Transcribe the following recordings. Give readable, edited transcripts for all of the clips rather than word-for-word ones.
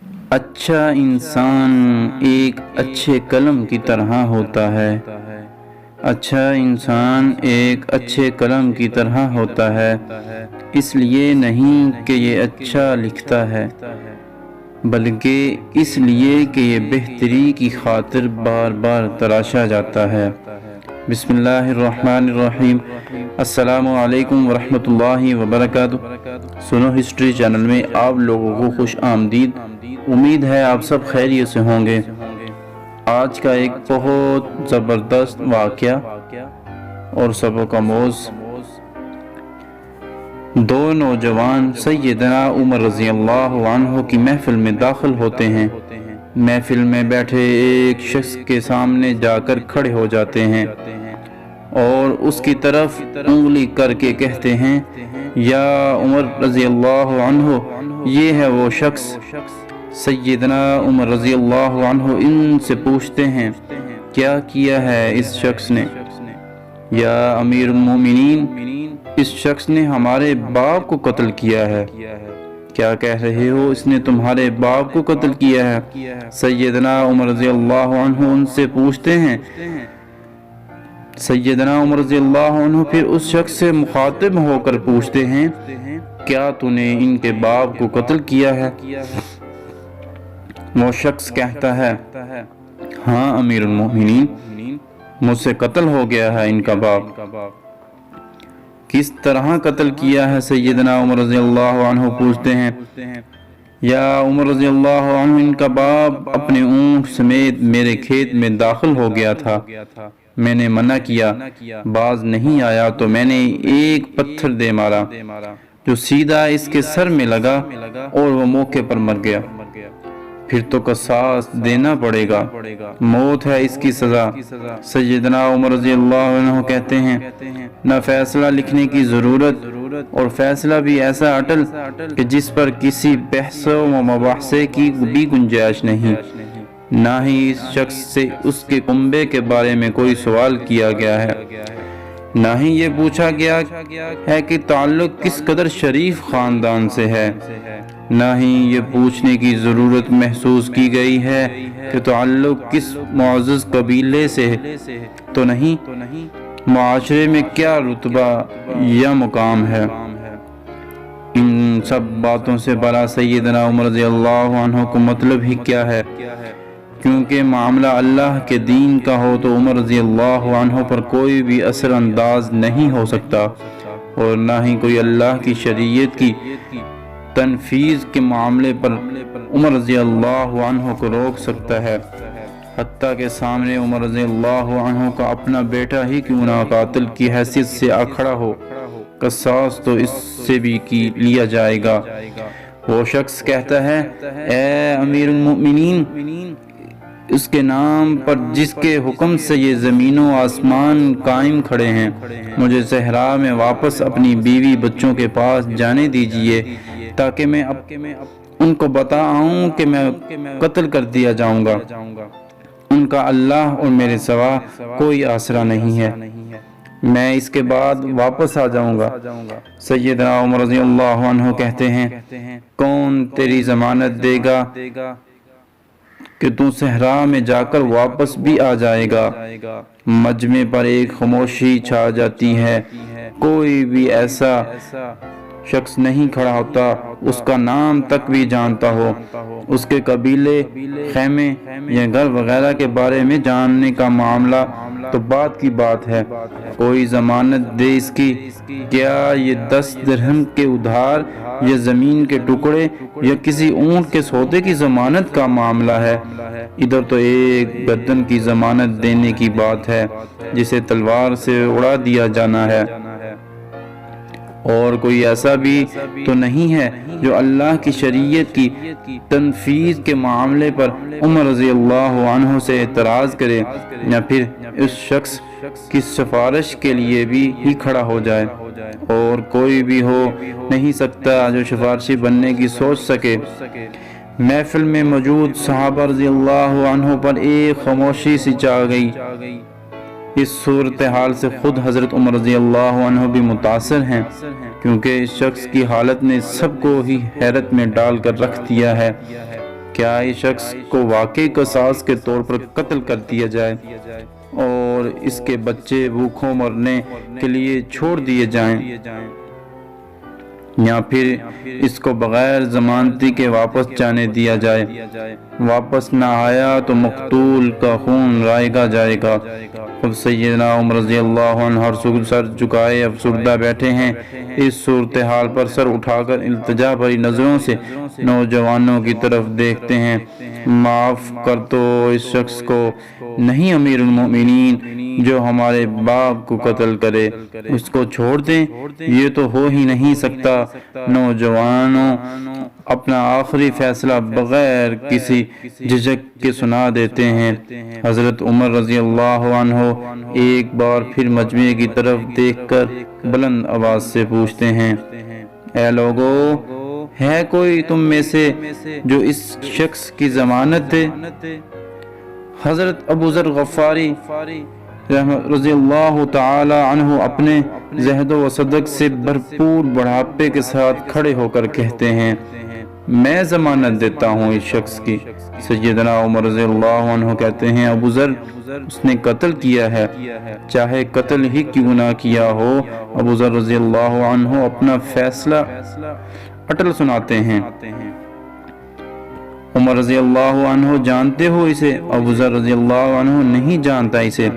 اچھا انسان ایک اچھے قلم کی طرح ہوتا ہے۔ اچھا انسان ایک اچھے قلم کی طرح ہوتا ہے، اس لیے نہیں کہ یہ اچھا لکھتا ہے، بلکہ اس لیے کہ یہ بہتری کی خاطر بار بار تراشا جاتا ہے۔ بسم اللہ الرحمن الرحیم۔ السلام علیکم ورحمۃ اللہ وبرکاتہ۔ سنو ہسٹری چینل میں آپ لوگوں کو خوش آمدید۔ امید ہے آپ سب خیریت سے ہوں گے۔ آج کا ایک بہت زبردست واقعہ اور سبق آموز، دو نوجوان سیدنا عمر رضی اللہ عنہ کی محفل میں داخل ہوتے ہیں۔ محفل میں بیٹھے ایک شخص کے سامنے جا کر کھڑے ہو جاتے ہیں اور اس کی طرف انگلی کر کے کہتے ہیں، یا عمر رضی اللہ عنہ، یہ ہے وہ شخص۔ سیدنا عمر رضی اللہ عنہ ان سے پوچھتے ہیں، کیا کیا ہے اس شخص نے؟ یا امیر المومنین، اس شخص نے ہمارے باپ کو قتل کیا ہے۔ کیا کہہ رہے ہو، اس نے تمہارے باپ کو قتل کیا ہے؟ سیدنا عمر رضی اللہ عنہ ان سے پوچھتے ہیں۔ سیدنا عمر رضی اللہ عنہ پھر اس شخص سے مخاطب ہو کر پوچھتے ہیں، کیا تو نے ان کے باپ کو قتل کیا ہے؟ وہ شخص کہتا ہے، ہاں امیر المومنین، مجھ سے قتل ہو گیا ہے ان کا باپ۔ کس طرح قتل کیا ہے؟ سیدنا عمر رضی اللہ عنہ پوچھتے ہیں۔ یا عمر رضی اللہ عنہ، ان کا باپ اپنے اونٹ سمیت میرے کھیت میں داخل ہو گیا تھا۔ میں نے منع کیا، باز نہیں آیا تو میں نے ایک پتھر دے مارا جو سیدھا اس کے سر میں لگا اور وہ موقع پر مر گیا۔ پھر تو قصاص دینا پڑے گا، موت ہے اس کی سزا۔ سیدنا عمر رضی اللہ عنہ کہتے ہیں، نہ فیصلہ لکھنے کی ضرورت، اور فیصلہ بھی ایسا اٹل کہ جس پر کسی بحث و مباحثے کی بھی گنجائش نہیں۔ نہ ہی اس شخص سے اس کے کنبے کے بارے میں کوئی سوال کیا گیا ہے، نہ ہی یہ پوچھا گیا ہے کہ تعلق کس قدر شریف خاندان سے ہے، نہ ہی یہ پوچھنے کی ضرورت محسوس کی گئی ہے کہ تعلق کس معزز قبیلے سے تو نہیں، معاشرے میں کیا رتبہ یا مقام ہے۔ ان سب باتوں سے بڑا سیدنا عمر رضی اللہ عنہ کو مطلب ہی کیا ہے؟ کیونکہ معاملہ اللہ کے دین کا ہو تو عمر رضی اللہ عنہ پر کوئی بھی اثر انداز نہیں ہو سکتا، اور نہ ہی کوئی اللہ کی شریعت کی تنفیذ کے معاملے پر عمر رضی اللہ عنہ کو روک سکتا ہے، حتیٰ کہ سامنے عمر رضی اللہ عنہ کا اپنا بیٹا ہی کیوں نہ قاتل کی حیثیت سے آ کھڑا ہو، قصاص تو اس سے بھی کی لیا جائے گا۔ وہ شخص کہتا ہے، اے امیر المؤمنین، اس کے نام پر جس کے حکم سے یہ زمین و آسمان قائم کھڑے ہیں، مجھے صحرا میں واپس اپنی بیوی بچوں کے پاس جانے دیجیے تاکہ میں ان کو بتاؤں کہ میں قتل کر دیا جاؤں گا۔ ان کا اللہ اور میرے سوا کوئی آسرا نہیں ہے، میں اس کے بعد واپس آ جاؤں گا۔ سیدنا عمر رضی اللہ عنہ کہتے ہیں، کون تیری ضمانت دے گا کہ تو صحرا میں جا کر واپس بھی آ جائے گا؟ مجمع پر ایک خاموشی چھا جاتی ہے، کوئی بھی ایسا شخص نہیں کھڑا ہوتا اس کا نام تک بھی جانتا ہو، اس کے قبیلے، خیمے یا گھر وغیرہ کے بارے میں جاننے کا معاملہ تو بات کی بات ہے، کوئی ضمانت دے اس کی؟ کیا یہ 10 درہم کے ادھار یا زمین کے ٹکڑے یا کسی اونٹ کے سودے کی ضمانت کا معاملہ ہے؟ ادھر تو ایک گردن کی ضمانت دینے کی بات ہے جسے تلوار سے اڑا دیا جانا ہے، اور کوئی ایسا بھی تو نہیں ہے جو اللہ کی شریعت کی تنفیذ کے معاملے پر عمر رضی اللہ عنہ سے اعتراض کرے یا پھر اس شخص کی سفارش کے لیے بھی ہی کھڑا ہو جائے، اور کوئی بھی ہو نہیں سکتا جو سفارشی بننے کی سوچ سکے۔ محفل میں موجود صحابہ رضی اللہ عنہ پر ایک خاموشی سی چھا گئی۔ اس صورتحال سے خود حضرت عمر رضی اللہ عنہ بھی متاثر ہیں، کیونکہ اس شخص کی حالت نے سب کو ہی حیرت میں ڈال کر رکھ دیا ہے۔ کیا اس شخص کو واقعی قصاص کے طور پر قتل کر دیا جائے اور اس کے بچے بھوکوں مرنے کے لیے چھوڑ دیے جائیں، یا پھر اس کو بغیر ضمانتی کے واپس جانے دیا جائے؟ واپس نہ آیا تو مقتول کا خون رائگا جائے گا۔ اب سیدنا عمر رضی اللہ عنہ ہر سر جھکائے افسردہ بیٹھے ہیں۔ اس صورتحال پر سر اٹھا کر التجا بھری نظروں سے نوجوانوں کی طرف دیکھتے ہیں۔ معاف کر دو اس شخص کو، نہیں امیر المومنین، جو ہمارے باپ کو قتل کرے، اس کو چھوڑ دیں، یہ تو ہو ہی نہیں سکتا۔ نوجوانوں اپنا آخری فیصلہ بغیر کسی جھجک کے سنا دیتے ہیں۔ حضرت عمر رضی اللہ عنہ ایک بار پھر مجمع کی طرف دیکھ کر بلند آواز سے پوچھتے ہیں، اے لوگو، ہے کوئی تم میں سے جو اس شخص کی ضمانت دے؟ حضرت ابو ذر غفاری رضی اللہ تعالی عنہ اپنے زہد و صدق سے بھرپور بڑھاپے کے ساتھ کھڑے ہو کر کہتے ہیں، میں ضمانت دیتا ہوں اس شخص کی۔ سیدنا عمر رضی اللہ عنہ کہتے ہیں، ابو ذر، اس نے قتل کیا ہے، چاہے قتل ہی کیوں نہ کیا ہو۔ ابو ذر رضی اللہ عنہ اپنا فیصلہ اٹل سناتے ہیں۔ عمر رضی اللہ عنہ جانتے ہو اسے؟ ابو ذر رضی اللہ عنہ نہیں جانتا اسے۔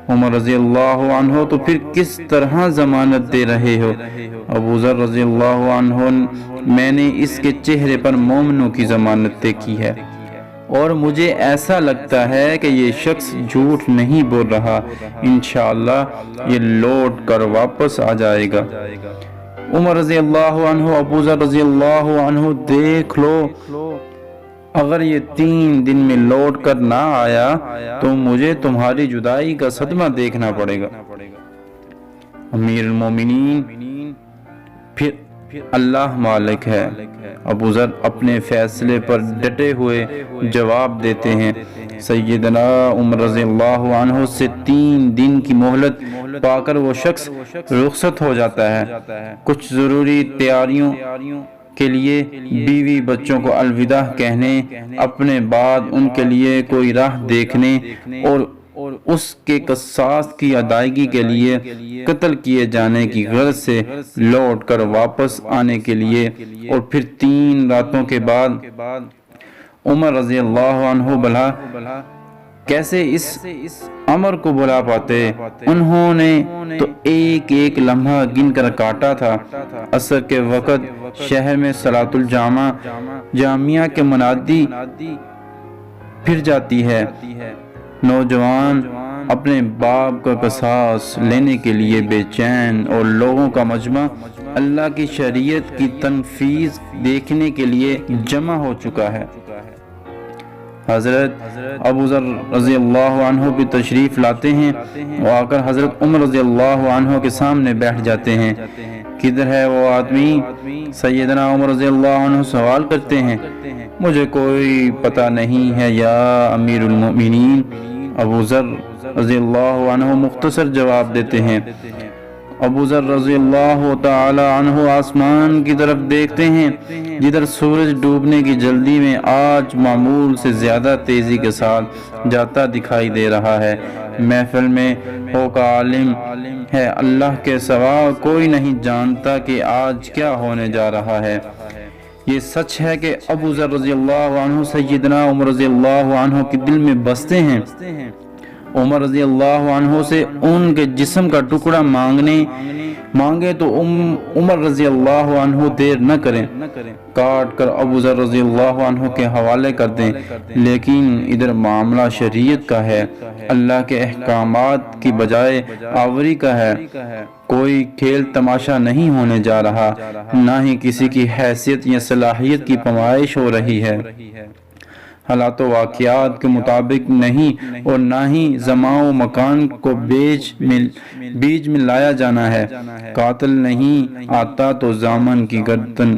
عمر رضی اللہ عنہ تو پھر کس طرح ضمانت دے رہے ہو؟ ابو ذر رضی اللہ عنہ، میں نے اس کے چہرے پر مومنوں کی ضمانت طے کی ہے، اور مجھے ایسا لگتا ہے کہ یہ شخص جھوٹ نہیں بول رہا، انشاءاللہ یہ لوٹ کر واپس آ جائے گا۔ عمر رضی اللہ عنہ، ابو ذر رضی اللہ عنہ، دیکھ لو، اگر یہ 3 دن میں لوٹ کر نہ آیا تو مجھے تمہاری جدائی کا صدمہ دیکھنا پڑے گا۔ امیر المومنین، پھر اللہ مالک ہے۔ ابو ذر اپنے فیصلے پر ڈٹے ہوئے جواب دیتے ہیں۔ سیدنا عمر رضی اللہ عنہ سے 3 دن کی مہلت پا کر وہ شخص رخصت ہو جاتا ہے۔ کچھ ضروری تیاریوں کے لیے بیوی بچوں کو الوداع کہنے، اپنے بعد ان کے لیے کوئی راہ دیکھنے، اور اس کے قصاص کی ادائیگی کے لیے قتل کیے جانے کی غرض سے لوٹ کر واپس آنے کے لیے، اور پھر 3 راتوں کے بعد عمر رضی اللہ عنہ بھلا کیسے اس امر کو بلا پاتے؟ انہوں نے تو ایک ایک لمحہ گن کر کاٹا تھا۔ عصر کے وقت شہر میں صلاۃ الجامعہ کے منادی پھر جاتی ہے۔ نوجوان اپنے باپ کا قصاص لینے کے لیے بے چین، اور لوگوں کا مجمع اللہ کی شریعت کی تنفیذ دیکھنے کے لیے جمع ہو چکا ہے۔ حضرت ابو ذر رضی اللہ عنہ بھی تشریف لاتے ہیں، وہ آ کر حضرت عمر رضی اللہ عنہ کے سامنے بیٹھ جاتے ہیں۔ کدھر ہے وہ آدمی؟ سیدنا عمر رضی اللہ عنہ سوال کرتے ہیں۔ مجھے کوئی پتہ نہیں ہے یا امیر المومنین، ابو ذر رضی اللہ عنہ مختصر جواب دیتے ہیں۔ ابو ذر رضی اللہ تعالی عنہ آسمان کی طرف دیکھتے ہیں، جدھر سورج ڈوبنے کی جلدی میں آج معمول سے زیادہ تیزی کے ساتھ جاتا دکھائی دے رہا ہے۔ محفل میں ہو کا عالم ہے، اللہ کے سوا کوئی نہیں جانتا کہ آج کیا ہونے جا رہا ہے۔ یہ سچ ہے کہ ابو ذر رضی اللہ عنہ سیدنا عمر رضی اللہ عنہ کے دل میں بستے ہیں۔ عمر رضی اللہ عنہ سے ان کے جسم کا ٹکڑا مانگے تو عمر رضی اللہ عنہ دیر نہ کریں، کاٹ کر ابو ذر رضی اللہ عنہ کے حوالے کر دیں۔ لیکن ادھر معاملہ شریعت کا ہے، اللہ کے احکامات کی بجائے آوری کا ہے۔ کوئی کھیل تماشا نہیں ہونے جا رہا، نہ ہی کسی کی حیثیت یا صلاحیت کی پمائش ہو رہی ہے۔ حالات و واقعات کے مطابق نہیں، اور نہ ہی زمان و مکان کو بیچ میں لایا جانا ہے۔ قاتل نہیں آتا تو ضامن کی گردن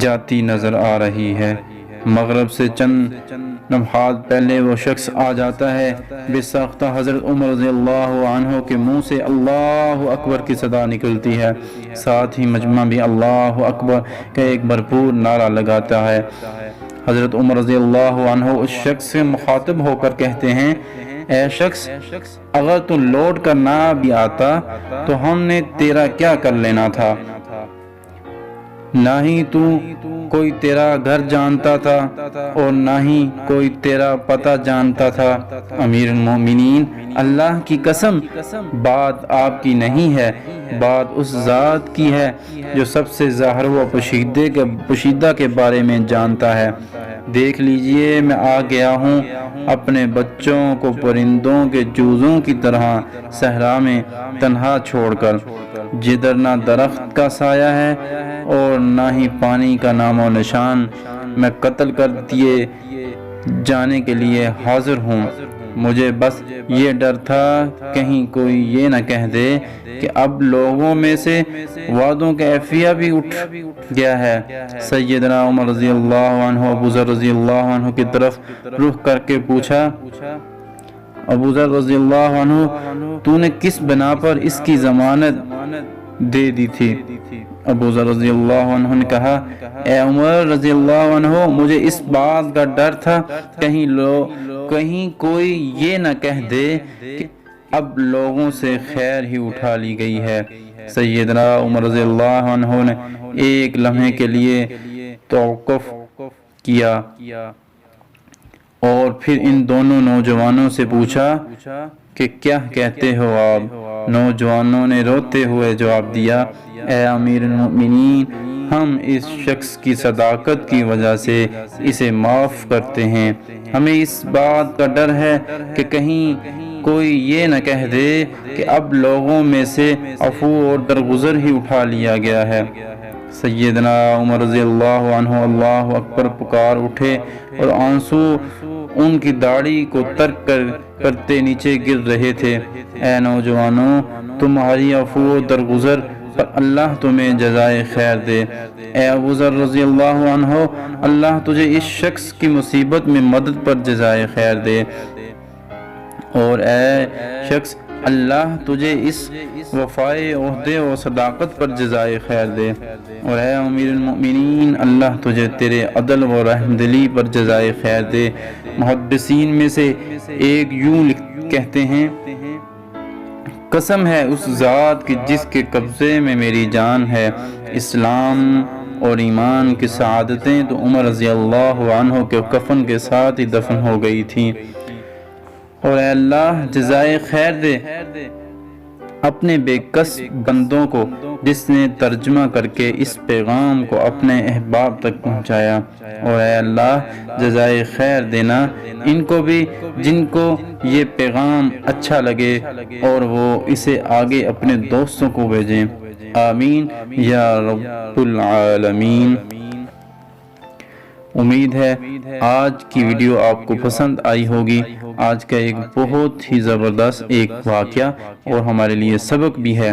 جاتی نظر آ رہی ہے۔ مغرب سے چند لمحات پہلے وہ شخص آ جاتا ہے، بے ساختہ حضرت عمر رضی اللہ عنہ کے منہ سے اللہ اکبر کی صدا نکلتی ہے، ساتھ ہی مجمع بھی اللہ اکبر کا ایک بھرپور نعرہ لگاتا ہے۔ حضرت عمر رضی اللہ عنہ اس شخص سے مخاطب ہو کر کہتے ہیں، اے شخص، اگر تو لوٹ کر نہ بھی آتا تو ہم نے تیرا کیا کر لینا تھا؟ نہ ہی تو کوئی تیرا گھر جانتا تھا اور نہ ہی کوئی تیرا پتہ جانتا تھا۔ امیر المومنین، اللہ کی قسم، بات آپ کی نہیں ہے، بات اس ذات کی ہے جو سب سے ظاہر و پوشیدہ کے بارے میں جانتا ہے۔ دیکھ لیجئے، میں آ گیا ہوں اپنے بچوں کو پرندوں کے جوزوں کی طرح صحرا میں تنہا چھوڑ کر، جدھر نہ درخت کا سایہ ہے اور نہ ہی پانی کا نام و نشان۔ میں قتل کر دیے جانے کے لیے حاضر ہوں۔ مجھے بس یہ ڈر تھا کہیں کوئی یہ نہ کہہ دے کہ اب لوگوں میں سے وعدوں کا عافیہ بھی اٹھ گیا ہے۔ سیدنا عمر رضی اللہ عنہ ابو ذر رضی اللہ عنہ کی طرف رخ کر کے پوچھا، ابو ذر رضی اللہ عنہ، تو نے کس بنا پر اس کی ضمانت دے دی تھی؟ ابو ذر رضی اللہ عنہ نے کہا، اے عمر رضی اللہ عنہ، مجھے اس بات کا ڈر تھا کہیں کوئی یہ نہ کہہ دے کہ اب لوگوں سے خیر ہی اٹھا لی گئی ہے۔ سیدنا عمر رضی اللہ عنہ نے ایک لمحے کے لیے توقف کیا اور پھر ان دونوں نوجوانوں سے پوچھا کہ کیا کہتے ہو آپ؟ نوجوانوں نے روتے ہوئے جواب دیا، اے امیر المؤمنین، ہم اس شخص کی صداقت کی وجہ سے اسے معاف کرتے ہیں۔ ہمیں اس بات کا ڈر ہے کہ کہیں کوئی یہ نہ کہہ دے کہ اب لوگوں میں سے عفو اور درگزر ہی اٹھا لیا گیا ہے۔ سیدنا عمر رضی اللہ عنہ اللہ اکبر پکار اٹھے اور آنسو ان کی داڑھی کو ترک کرتے نیچے گر رہے تھے۔ اے نوجوانوں، تمہاری عفو و درگزر پر اللہ تمہیں جزائے خیر دے۔ اے ابو ذر رضی اللہ عنہ، اللہ تجھے اس شخص کی مصیبت میں مدد پر جزائے خیر دے، اور اے شخص، اللہ تجھے اس وفائے عہدے و صداقت پر جزائے خیر دے، اور اے امیر المؤمنین، اللہ تجھے تیرے عدل و رحم دلی پر جزائے خیر دے۔ محدثین میں سے ایک یوں کہتے ہیں، قسم ہے اس ذات کی جس کے قبضے میں میری جان ہے، اسلام اور ایمان کی سعادتیں تو عمر رضی اللہ عنہ کے کفن کے ساتھ ہی دفن ہو گئی تھیں، اور اے اللہ جزائے خیر دے اپنے بے کس بندوں کو جس نے ترجمہ کر کے اس پیغام کو اپنے احباب تک پہنچایا، اور اے اللہ جزائے خیر دینا ان کو بھی جن کو یہ پیغام اچھا لگے اور وہ اسے آگے اپنے دوستوں کو بھیجیں۔ آمین یا رب العالمین۔ امید ہے آج کی ویڈیو آپ کو پسند آئی ہوگی۔ آج کا ایک بہت ہی زبردست ایک واقعہ اور ہمارے لیے سبق بھی ہے۔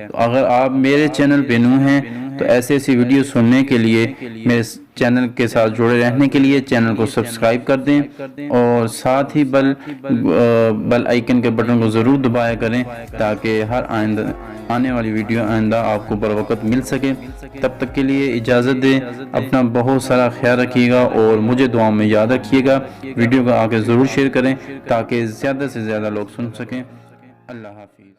تو اگر آپ میرے چینل پہ نئے ہیں تو ایسی ویڈیو سننے کے لیے، میرے چینل کے ساتھ جڑے رہنے کے لیے چینل کو سبسکرائب کر دیں، اور ساتھ ہی بیل آئیکن کے بٹن کو ضرور دبایا کریں تاکہ ہر آنے والی ویڈیو آئندہ آپ کو بر وقت مل سکے۔ تب تک کے لیے اجازت دیں، اپنا بہت سارا خیال رکھیے گا اور مجھے دعاؤں میں یاد رکھیے گا۔ ویڈیو کو آگے ضرور شیئر کریں تاکہ زیادہ سے زیادہ لوگ سن سکیں۔ اللہ حافظ۔